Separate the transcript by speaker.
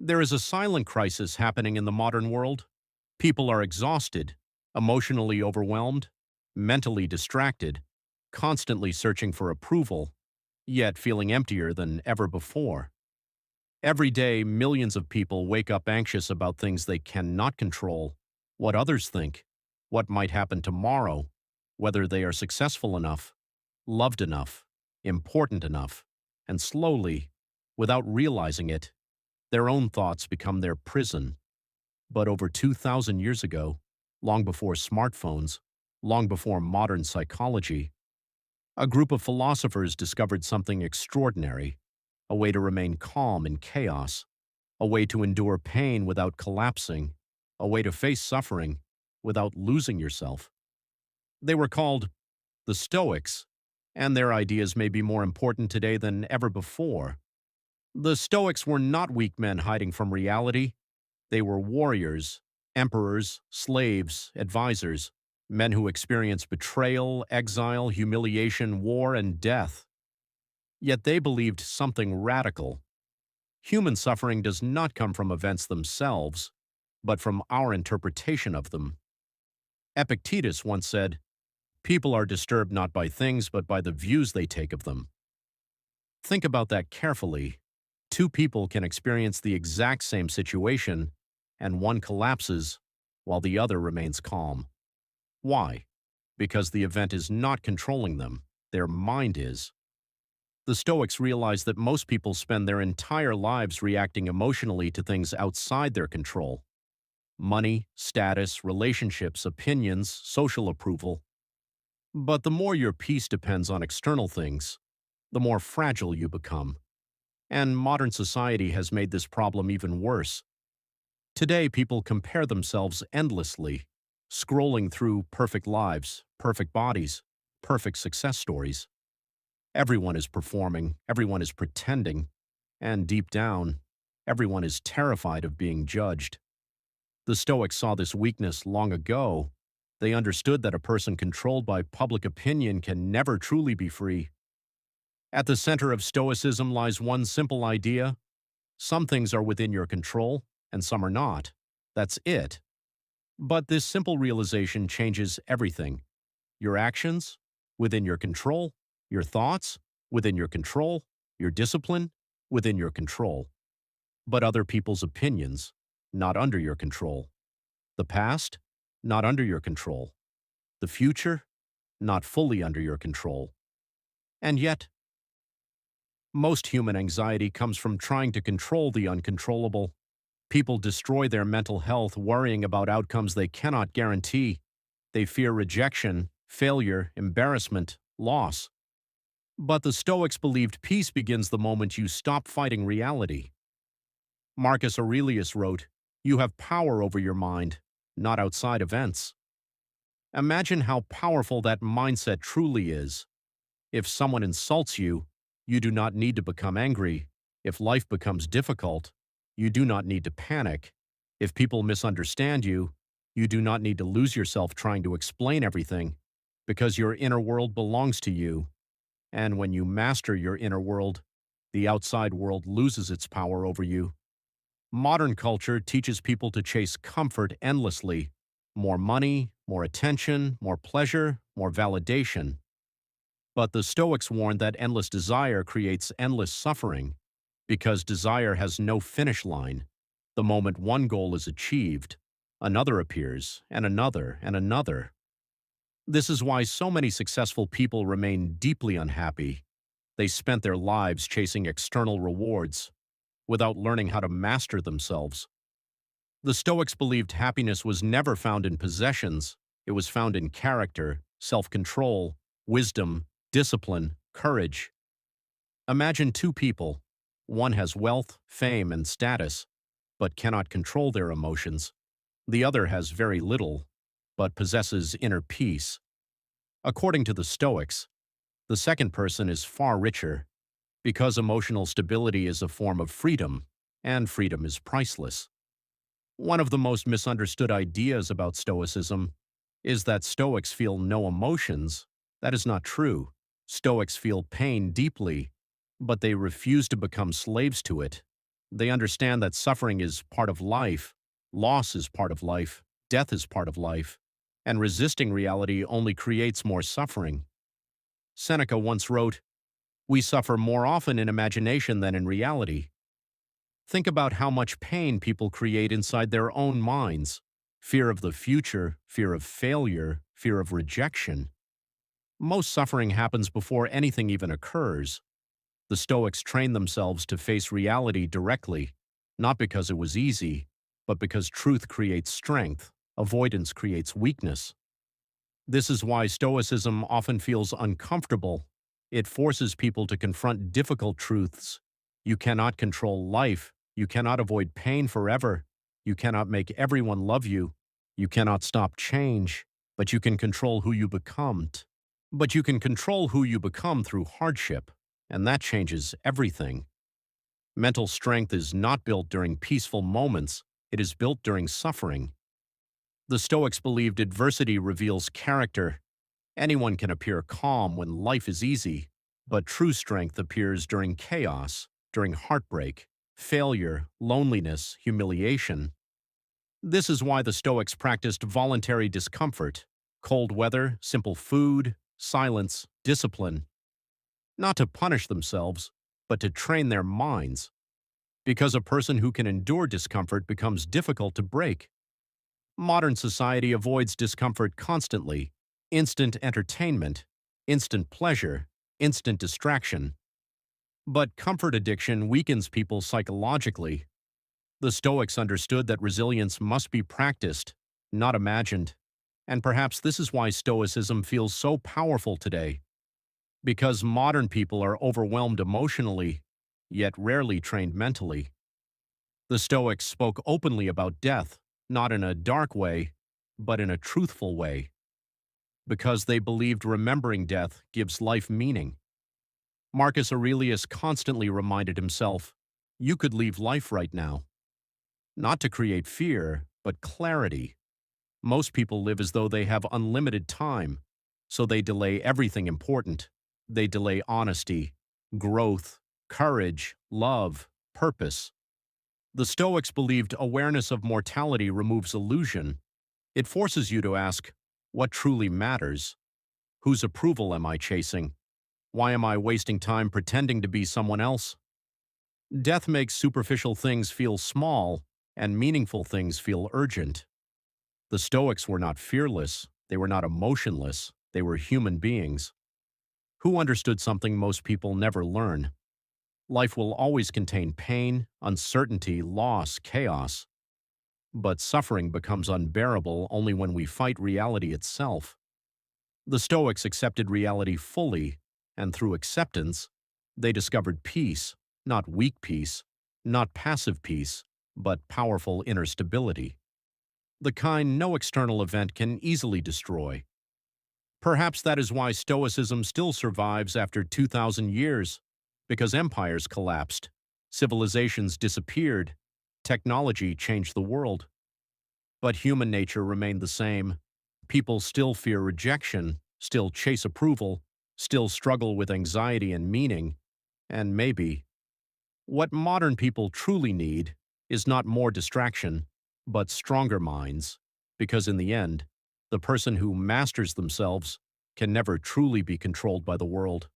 Speaker 1: There is a silent crisis happening in the modern world. People are exhausted, emotionally overwhelmed, mentally distracted, constantly searching for approval, yet feeling emptier than ever before. Every day, millions of people wake up anxious about things they cannot control, what others think, what might happen tomorrow, whether they are successful enough, loved enough, important enough, and slowly, without realizing it, their own thoughts become their prison. But over 2,000 years ago, long before smartphones, long before modern psychology, a group of philosophers discovered something extraordinary, a way to remain calm in chaos, a way to endure pain without collapsing, a way to face suffering without losing yourself. They were called the Stoics, and their ideas may be more important today than ever before. The Stoics were not weak men hiding from reality. They were warriors, emperors, slaves, advisors, men who experienced betrayal, exile, humiliation, war, and death. Yet they believed something radical. Human suffering does not come from events themselves, but from our interpretation of them. Epictetus once said, "People are disturbed not by things, but by the views they take of them." Think about that carefully. Two people can experience the exact same situation, and one collapses while the other remains calm. Why? Because the event is not controlling them, their mind is. The Stoics realized that most people spend their entire lives reacting emotionally to things outside their control. Money, status, relationships, opinions, social approval. But the more your peace depends on external things, the more fragile you become. And modern society has made this problem even worse. Today, people compare themselves endlessly, scrolling through perfect lives, perfect bodies, perfect success stories. Everyone is performing, everyone is pretending, and deep down, everyone is terrified of being judged. The Stoics saw this weakness long ago. They understood that a person controlled by public opinion can never truly be free. At the center of Stoicism lies one simple idea: some things are within your control, and some are not. That's it. But this simple realization changes everything. Your actions, within your control. Your thoughts, within your control. Your discipline, within your control. But other people's opinions, not under your control. The past, not under your control. The future, not fully under your control. And yet, most human anxiety comes from trying to control the uncontrollable. People destroy their mental health worrying about outcomes they cannot guarantee. They fear rejection, failure, embarrassment, loss. But the Stoics believed peace begins the moment you stop fighting reality. Marcus Aurelius wrote, "You have power over your mind, not outside events." Imagine how powerful that mindset truly is. If someone insults you, you do not need to become angry. If life becomes difficult, you do not need to panic. If people misunderstand you, you do not need to lose yourself trying to explain everything, because your inner world belongs to you. And when you master your inner world, the outside world loses its power over you. Modern culture teaches people to chase comfort endlessly. More money, more attention, more pleasure, more validation. But the Stoics warned that endless desire creates endless suffering, because desire has no finish line. The moment one goal is achieved, another appears, and another, and another. This is why so many successful people remain deeply unhappy. They spent their lives chasing external rewards, without learning how to master themselves. The Stoics believed happiness was never found in possessions. It was found in character, self-control, wisdom, discipline, courage. Imagine two people. One has wealth, fame, and status, but cannot control their emotions. The other has very little, but possesses inner peace. According to the Stoics, the second person is far richer, because emotional stability is a form of freedom, and freedom is priceless. One of the most misunderstood ideas about Stoicism is that Stoics feel no emotions. That is not true. Stoics feel pain deeply, but they refuse to become slaves to it. They understand that suffering is part of life, loss is part of life, death is part of life, and resisting reality only creates more suffering. Seneca once wrote, "We suffer more often in imagination than in reality." Think about how much pain people create inside their own minds. Fear of the future, fear of failure, fear of rejection. Most suffering happens before anything even occurs. The Stoics trained themselves to face reality directly, not because it was easy, but because truth creates strength, avoidance creates weakness. This is why Stoicism often feels uncomfortable. It forces people to confront difficult truths. You cannot control life. You cannot avoid pain forever. You cannot make everyone love you. You cannot stop change, but you can control who you become. But you can control who you become through hardship, and that changes everything. Mental strength is not built during peaceful moments, it is built during suffering. The Stoics believed adversity reveals character. Anyone can appear calm when life is easy, but true strength appears during chaos, during heartbreak, failure, loneliness, humiliation. This is why the Stoics practiced voluntary discomfort, cold weather, simple food, silence, discipline, not to punish themselves, but to train their minds, because a person who can endure discomfort becomes difficult to break. Modern society avoids discomfort constantly, instant entertainment, instant pleasure, instant distraction. But comfort addiction weakens people psychologically. The Stoics understood that resilience must be practiced, not imagined. And perhaps this is why Stoicism feels so powerful today. Because modern people are overwhelmed emotionally, yet rarely trained mentally. The Stoics spoke openly about death, not in a dark way, but in a truthful way, because they believed remembering death gives life meaning. Marcus Aurelius constantly reminded himself, "You could leave life right now." Not to create fear, but clarity. Most people live as though they have unlimited time, so they delay everything important. They delay honesty, growth, courage, love, purpose. The Stoics believed awareness of mortality removes illusion. It forces you to ask, what truly matters? Whose approval am I chasing? Why am I wasting time pretending to be someone else? Death makes superficial things feel small, and meaningful things feel urgent. The Stoics were not fearless, they were not emotionless, they were human beings who understood something most people never learn. Life will always contain pain, uncertainty, loss, chaos. But suffering becomes unbearable only when we fight reality itself. The Stoics accepted reality fully, and through acceptance, they discovered peace, not weak peace, not passive peace, but powerful inner stability. The kind no external event can easily destroy. Perhaps that is why Stoicism still survives after 2,000 years, because empires collapsed, civilizations disappeared, technology changed the world. But human nature remained the same. People still fear rejection, still chase approval, still struggle with anxiety and meaning, and maybe what modern people truly need is not more distraction, but stronger minds, because in the end, the person who masters themselves can never truly be controlled by the world.